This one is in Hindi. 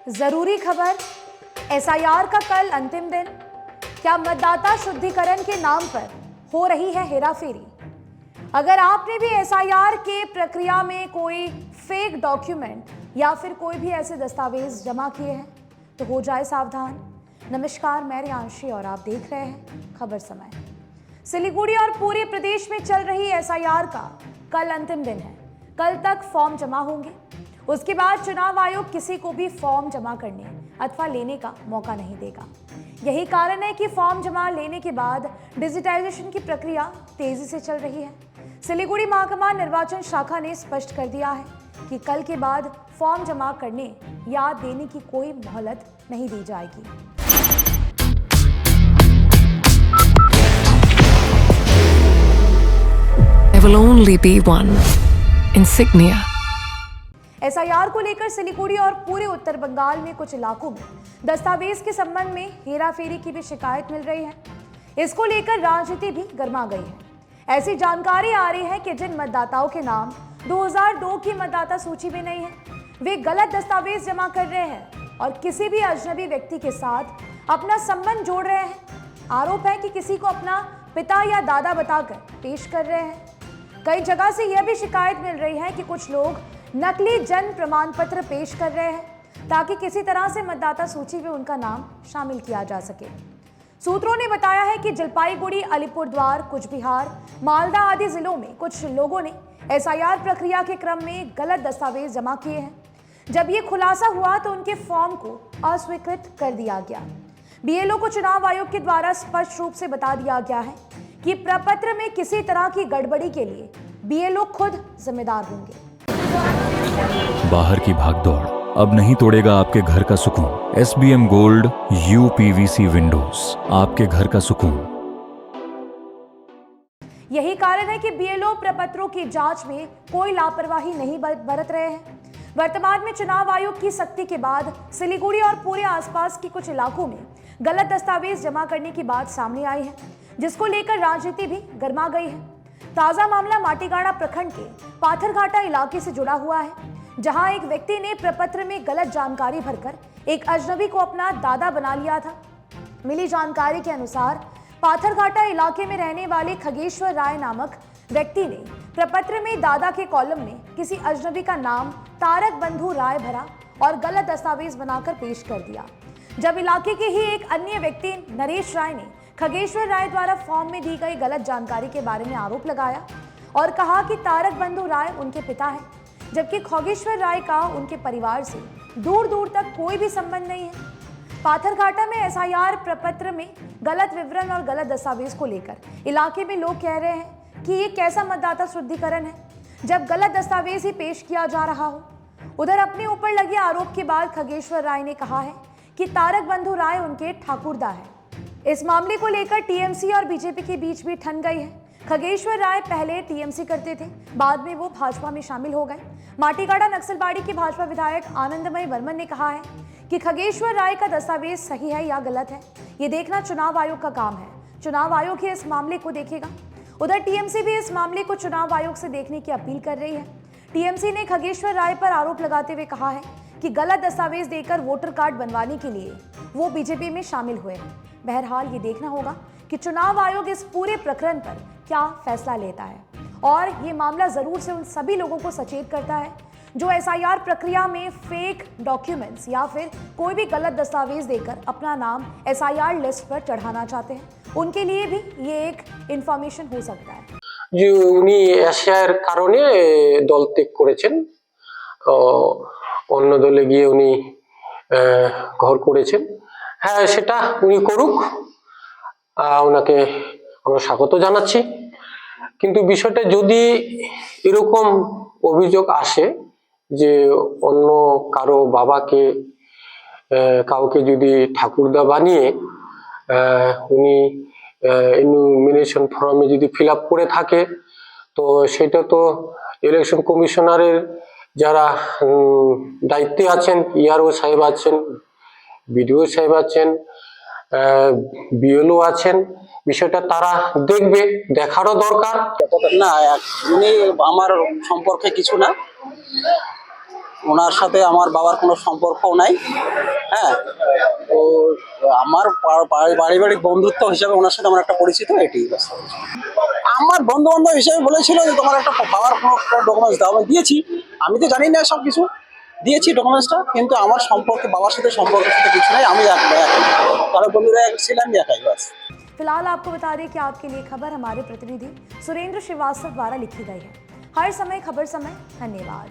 जरूरी खबर, एसआईआर का कल अंतिम दिन। क्या मतदाता शुद्धिकरण के नाम पर हो रही है हेराफेरी? अगर आपने भी एसआईआर के प्रक्रिया में कोई फेक डॉक्यूमेंट या फिर कोई भी ऐसे दस्तावेज जमा किए हैं तो हो जाए सावधान। नमस्कार, मैं रियांशी और आप देख रहे हैं खबर समय। सिलीगुड़ी और पूरे प्रदेश में चल रही एसआईआर का कल अंतिम दिन है। कल तक फॉर्म जमा होंगे। उसके बाद चुनाव आयोग किसी को भी फॉर्म जमा करने अथवा लेने का मौका नहीं देगा। यही कारण है कि फॉर्म जमा लेने के बाद डिजिटाइजेशन की प्रक्रिया तेजी से चल रही है। सिलीगुड़ी महाकुमा निर्वाचन शाखा ने स्पष्ट कर दिया है कि कल के बाद फॉर्म जमा करने या देने की कोई मोहलत नहीं दी जाएगी। There will only be one insignia. SIR को लेकर सिलीगुड़ी और पूरे उत्तर बंगाल में कुछ इलाकों में दस्तावेज के संबंध में हेराफेरी की भी शिकायत मिल रही है। इसको लेकर राजनीति भी गर्मा गई है। ऐसी जानकारी आ रही है कि जिन मतदाताओं के नाम 2002 की मतदाता सूची में नहीं है, वे गलत दस्तावेज जमा कर रहे हैं और किसी भी अजनबी व्यक्ति के साथ अपना संबंध जोड़ रहे हैं। आरोप है कि किसी को अपना पिता या दादा बताकर पेश कर रहे हैं। कई जगह से यह भी शिकायत मिल रही है कि कुछ लोग नकली जन्म प्रमाण पत्र पेश कर रहे हैं ताकि किसी तरह से मतदाता सूची में उनका नाम शामिल किया जा सके। सूत्रों ने बताया है कि जलपाईगुड़ी, अलीपुरद्वार, कुचबिहार, मालदा आदि जिलों में कुछ लोगों ने एसआईआर प्रक्रिया के क्रम में गलत दस्तावेज जमा किए हैं। जब ये खुलासा हुआ तो उनके फॉर्म को अस्वीकृत कर दिया गया। बीएलओ को चुनाव आयोग के द्वारा स्पष्ट रूप से बता दिया गया है कि प्रपत्र में किसी तरह की गड़बड़ी के लिए बीएलओ खुद जिम्मेदार होंगे। बाहर की भागदौड़ अब नहीं तोड़ेगा आपके घर का सुकून। SBM गोल्ड UPVC विंडोज, आपके घर का सुकून। यही कारण है कि बीएलओ प्रपत्रों की जांच में कोई लापरवाही नहीं बरत रहे हैं। वर्तमान में चुनाव आयोग की सख्ती के बाद सिलीगुड़ी और पूरे आसपास के कुछ इलाकों में गलत दस्तावेज जमा करने की बात सामने आई है, जिसको लेकर राजनीति भी गर्मा गई है। ताजा मामला माटीगाड़ा प्रखंड के पाथरघाटा इलाके से जुड़ा हुआ है, जहां एक व्यक्ति ने प्रपत्र में गलत जानकारी भरकर एक अजनबी को अपना दादा बना लिया था। मिली जानकारी के अनुसार पाथरघाटा इलाके में रहने वाले खगेश्वर राय नामक व्यक्ति ने प्रपत्र में दादा के कॉलम में किसी अजनबी का नाम तारक बंधु राय भरा और गलत दस्तावेज बनाकर पेश कर दिया। जब इलाके के ही एक अन्य व्यक्ति नरेश राय ने खगेश्वर राय द्वारा फॉर्म में दी गई गलत जानकारी के बारे में आरोप लगाया और कहा कि तारक बंधु राय उनके पिता हैं, जबकि खगेश्वर राय का उनके परिवार से दूर दूर तक कोई भी संबंध नहीं है। पाथरघाटा में एसआईआर प्रपत्र में गलत विवरण और गलत दस्तावेज को लेकर इलाके में लोग कह रहे हैं कि ये कैसा मतदाता शुद्धिकरण है जब गलत दस्तावेज ही पेश किया जा रहा हो। उधर अपने ऊपर लगे आरोप के बाद खगेश्वर राय ने कहा है कि तारक बंधु राय उनके ठाकुरदा है। इस मामले को लेकर टीएमसी और बीजेपी के बीच भी ठन गई है। खगेश्वर राय पहले टीएमसी करते थे, बाद में वो भाजपा में शामिल हो गए। माटीगाड़ा नक्सलबाड़ी के भाजपा विधायक आनंदमयी वर्मन ने कहा है कि खगेश्वर राय का दस्तावेज सही है या गलत है, ये देखना चुनाव आयोग का काम है। चुनाव आयोग ही इस मामले को देखेगा। उधर टीएमसी भी इस मामले को चुनाव आयोग से देखने की अपील कर रही है। टीएमसी ने खगेश्वर राय पर आरोप लगाते हुए कहा है कि गलत दस्तावेज देकर वोटर कार्ड बनवाने के लिए वो बीजेपी में शामिल हुए हैं। बहरहाल ये देखना होगा कि चुनाव आयोग इस पूरे प्रकरण पर क्या फैसला लेता है और ये मामला जरूर से उन सभी लोगों को सचेत करता है जो एसआईआर प्रक्रिया में फेक डॉक्यूमेंट्स या फिर कोई भी गलत दस्तावेज देकर अपना नाम एसआईआर लिस्ट पर चढ़ाना चाहते हैं। उनके लिए भी ये एक इंफॉर्मेशन हो सकता है। যে উনি এশিয়ার কারণে দল ত্যাগ করেছেন, অন্য দলে গিয়ে উনি ঘর করেছেন। হ্যাঁ, সেটা উনি করুক, ওনাকে আমরা স্বাগত জানাচ্ছি। কিন্তু বিষয়টা যদি এরকম অভিযোগ আসে যে অন্য কারো বাবাকে কাউকে যদি ঠাকুরদা বানিয়ে উনি এনুমিনেশন ফর্মে যদি ফিল আপ করে থাকে, তো সেটা তো ইলেকশন কমিশনারের যারা দায়িত্বে আছেন, ইআরও সাহেব আছেন, বিডিও সাহেব আছেন, বিএলও আছেন, বিষয়টা তারা দেখবে, দেখারও দরকার। না, উনি আমার সম্পর্কে কিছু না, ওনার সাথে আমার বাবার কোনো সম্পর্কও নাই। হ্যাঁ, তো আমার পারিবারিক বন্ধুত্ব হিসাবে ওনার সাথে আমার একটা পরিচিত, এটি ব্যাস। আমার বন্ধু বান্ধব হিসেবে বলেছিল যে তোমার একটা বাবার কোনো একটা ডকুমেন্টস দাও, আমি দিয়েছি। আমি তো জানি না সব কিছু, দিয়েছি ডকুমেন্টসটা, কিন্তু আমার সম্পর্কে বাবার সাথে সম্পর্কের সাথে কিছু নেই। আমি একাই, তারা বন্ধুরা ছিলাম একাই ব্যাস। फिलहाल आपको बता दें कि आपके लिए खबर हमारे प्रतिनिधि सुरेंद्र श्रीवास्तव द्वारा लिखी गई है। हर समय खबर समय। धन्यवाद।